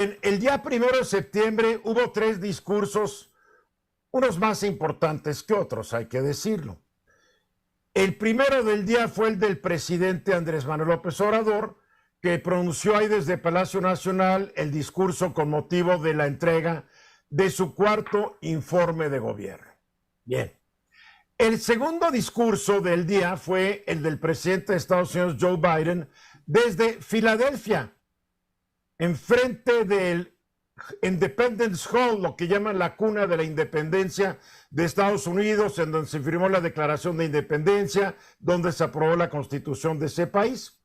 El día 1 de septiembre hubo tres discursos, unos más importantes que otros, hay que decirlo. El primero del día fue el del presidente Andrés Manuel López Obrador, que pronunció ahí desde Palacio Nacional el discurso con motivo de la entrega de su cuarto informe de gobierno. Bien. El segundo discurso del día fue el del presidente de Estados Unidos, Joe Biden, desde Filadelfia, enfrente del Independence Hall, lo que llaman la cuna de la independencia de Estados Unidos, en donde se firmó la Declaración de Independencia, donde se aprobó la Constitución de ese país.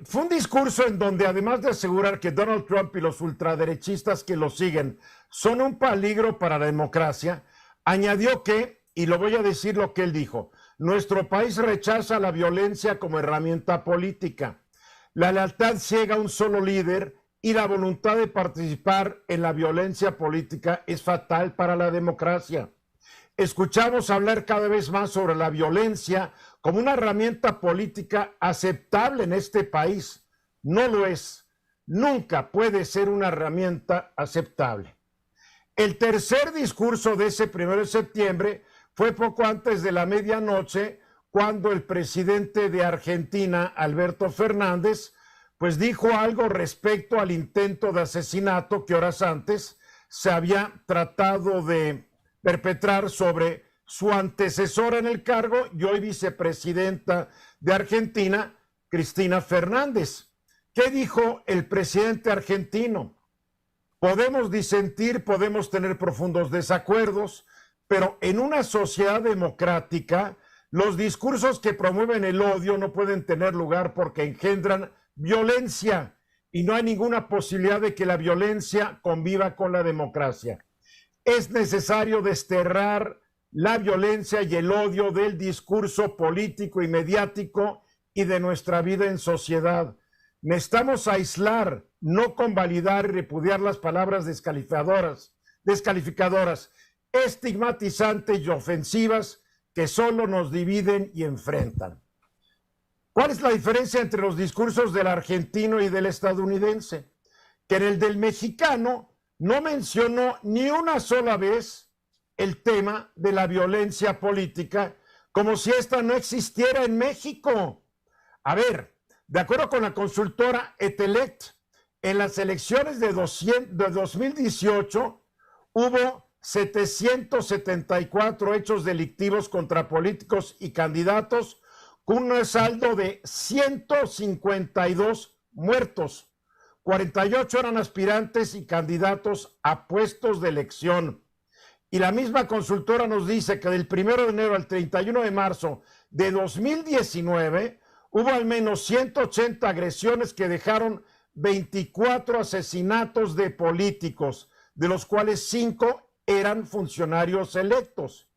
Fue un discurso en donde, además de asegurar que Donald Trump y los ultraderechistas que lo siguen son un peligro para la democracia, añadió que, y lo voy a decir lo que él dijo, nuestro país rechaza la violencia como herramienta política. La lealtad ciega a un solo líder y la voluntad de participar en la violencia política es fatal para la democracia. Escuchamos hablar cada vez más sobre la violencia como una herramienta política aceptable en este país. No lo es. Nunca puede ser una herramienta aceptable. El tercer discurso de ese 1 de septiembre fue poco antes de la medianoche, cuando el presidente de Argentina, Alberto Fernández, pues dijo algo respecto al intento de asesinato que horas antes se había tratado de perpetrar sobre su antecesora en el cargo y hoy vicepresidenta de Argentina, Cristina Fernández. ¿Qué dijo el presidente argentino? Podemos disentir, podemos tener profundos desacuerdos, pero en una sociedad democrática, los discursos que promueven el odio no pueden tener lugar porque engendran violencia y no hay ninguna posibilidad de que la violencia conviva con la democracia. Es necesario desterrar la violencia y el odio del discurso político y mediático y de nuestra vida en sociedad. Necesitamos aislar, no convalidar y repudiar las palabras descalificadoras, estigmatizantes y ofensivas que solo nos dividen y enfrentan. ¿Cuál es la diferencia entre los discursos del argentino y del estadounidense? Que en el del mexicano no mencionó ni una sola vez el tema de la violencia política, como si esta no existiera en México. A ver, de acuerdo con la consultora Etelect, en las elecciones de 2018 hubo 774 hechos delictivos contra políticos y candidatos, con un saldo de 152 muertos. 48 eran aspirantes y candidatos a puestos de elección. Y la misma consultora nos dice que del 1 de enero al 31 de marzo de 2019 hubo al menos 180 agresiones que dejaron 24 asesinatos de políticos, de los cuales 5 eran funcionarios electos.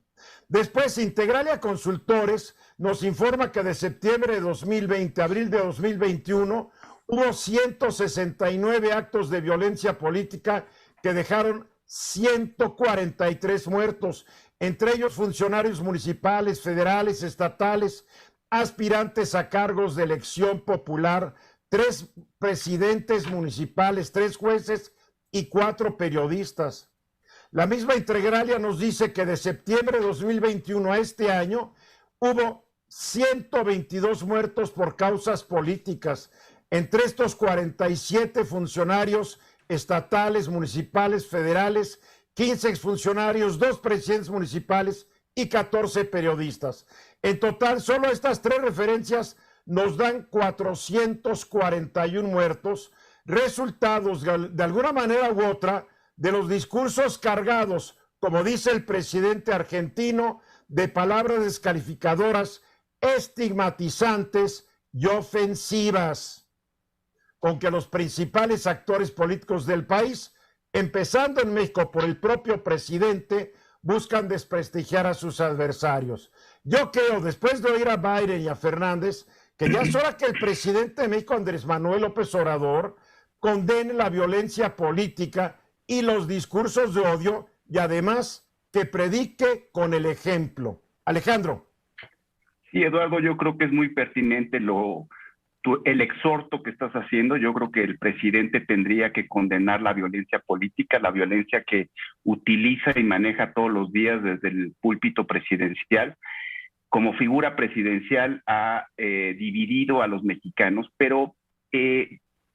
Después, Integralia Consultores nos informa que de septiembre de 2020 a abril de 2021 hubo 169 actos de violencia política que dejaron 143 muertos, entre ellos funcionarios municipales, federales, estatales, aspirantes a cargos de elección popular, 3 presidentes municipales, 3 jueces y 4 periodistas. La misma Integralia nos dice que de septiembre de 2021 a este año hubo 122 muertos por causas políticas. Entre estos 47 funcionarios estatales, municipales, federales, 15 exfuncionarios, 2 presidentes municipales y 14 periodistas. En total, solo estas 3 referencias nos dan 441 muertos, resultados de alguna manera u otra de los discursos cargados, como dice el presidente argentino, de palabras descalificadoras, estigmatizantes y ofensivas, con que los principales actores políticos del país, empezando en México por el propio presidente, buscan desprestigiar a sus adversarios. Yo creo, después de oír a Biden y a Fernández, que ya es hora que el presidente de México, Andrés Manuel López Obrador, condene la violencia política y los discursos de odio, y además que predique con el ejemplo. Alejandro. Sí, Eduardo, yo creo que es muy pertinente lo el exhorto que estás haciendo. Yo creo que el presidente tendría que condenar la violencia política, la violencia que utiliza y maneja todos los días desde el púlpito presidencial. Como figura presidencial ha dividido a los mexicanos, pero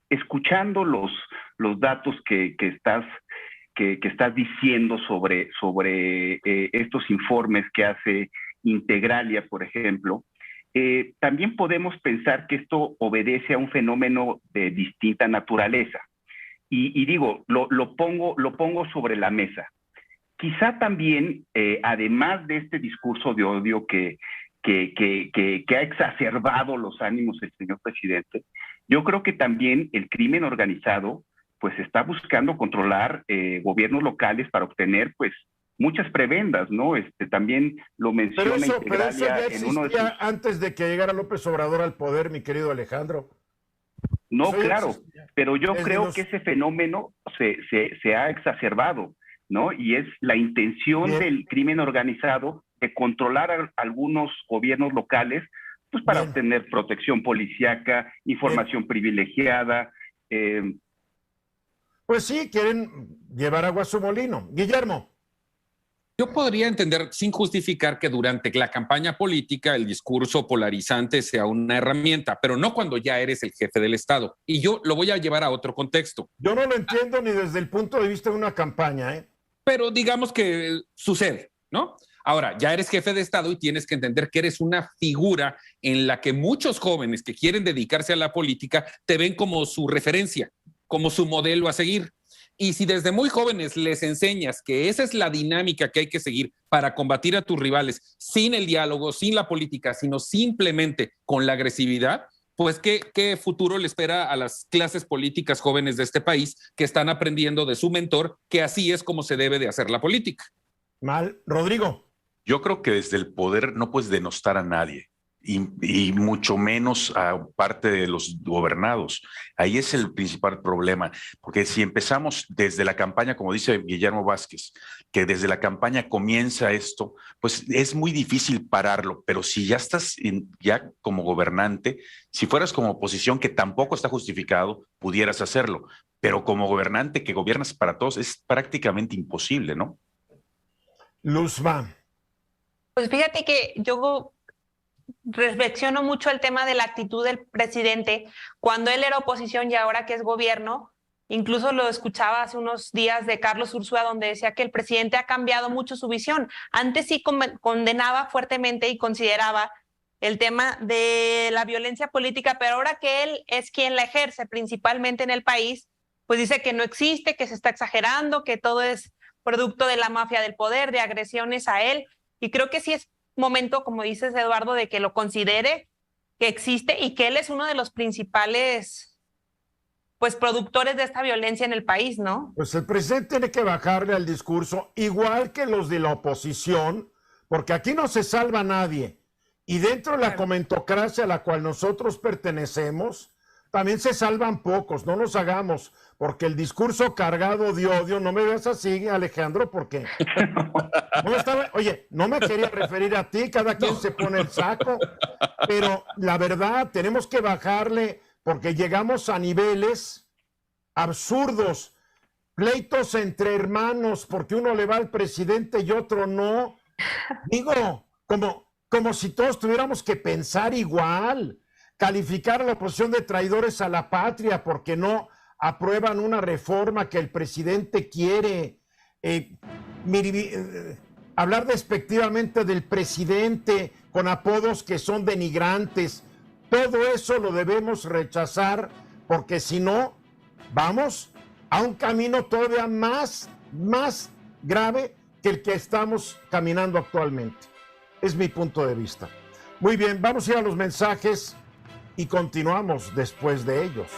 escuchando los datos que estás diciendo sobre estos informes que hace Integralia, por ejemplo, también podemos pensar que esto obedece a un fenómeno de distinta naturaleza. Y digo, lo pongo sobre la mesa. Quizá también, además de este discurso de odio que ha exacerbado los ánimos del señor presidente, yo creo que también el crimen organizado pues está buscando controlar gobiernos locales para obtener pues muchas prebendas, ¿no? También lo menciona pero eso ya en uno de existía sus... antes de que llegara López Obrador al poder, mi querido Alejandro. No, Eso claro, pero yo desde creo los... que ese fenómeno se ha exacerbado, ¿no? Y es la intención Bien. del crimen organizado de controlar a algunos gobiernos locales, pues para Bien. obtener protección policíaca, información privilegiada. Pues sí, quieren llevar agua a su molino. Guillermo. Yo podría entender, sin justificar, que durante la campaña política el discurso polarizante sea una herramienta, pero no cuando ya eres el jefe del Estado. Y yo lo voy a llevar a otro contexto. Yo no lo entiendo ni desde el punto de vista de una campaña, ¿eh? Pero digamos que sucede, ¿no? Ahora, ya eres jefe de Estado y tienes que entender que eres una figura en la que muchos jóvenes que quieren dedicarse a la política te ven como su referencia, como su modelo a seguir. Y si desde muy jóvenes les enseñas que esa es la dinámica que hay que seguir para combatir a tus rivales sin el diálogo, sin la política, sino simplemente con la agresividad, pues ¿qué futuro le espera a las clases políticas jóvenes de este país que están aprendiendo de su mentor que así es como se debe de hacer la política? Mal. Rodrigo. Yo creo que desde el poder no puedes denostar a nadie. Y mucho menos a parte de los gobernados. Ahí es el principal problema, porque si empezamos desde la campaña, como dice Guillermo Vázquez, que desde la campaña comienza esto, pues es muy difícil pararlo, pero si ya estás ya como gobernante, si fueras como oposición, que tampoco está justificado, pudieras hacerlo, pero como gobernante que gobiernas para todos es prácticamente imposible, ¿no? Luzma. Pues fíjate que yo reflexiono mucho el tema de la actitud del presidente cuando él era oposición y ahora que es gobierno. Incluso lo escuchaba hace unos días de Carlos Ursúa, donde decía que el presidente ha cambiado mucho su visión. Antes sí condenaba fuertemente y consideraba el tema de la violencia política, pero ahora que él es quien la ejerce principalmente en el país, pues dice que no existe, que se está exagerando, que todo es producto de la mafia del poder, de agresiones a él. Y creo que sí es momento, como dices, Eduardo, de que lo considere, que existe y que él es uno de los principales pues productores de esta violencia en el país, ¿no? Pues el presidente tiene que bajarle al discurso, igual que los de la oposición, porque aquí no se salva nadie. Y dentro de la comentocracia a la cual nosotros pertenecemos, también se salvan pocos, no nos hagamos, porque el discurso cargado de odio, no me veas así, Alejandro, porque oye, no me quería referir a ti, cada quien se pone el saco, pero la verdad, tenemos que bajarle, porque llegamos a niveles absurdos, pleitos entre hermanos, porque uno le va al presidente y otro no. Digo, como si todos tuviéramos que pensar igual, calificar a la oposición de traidores a la patria porque no aprueban una reforma que el presidente quiere, hablar despectivamente del presidente con apodos que son denigrantes. Todo eso lo debemos rechazar porque si no, vamos a un camino todavía más grave que el que estamos caminando actualmente. Es mi punto de vista. Muy bien, vamos a ir a los mensajes y continuamos después de ellos.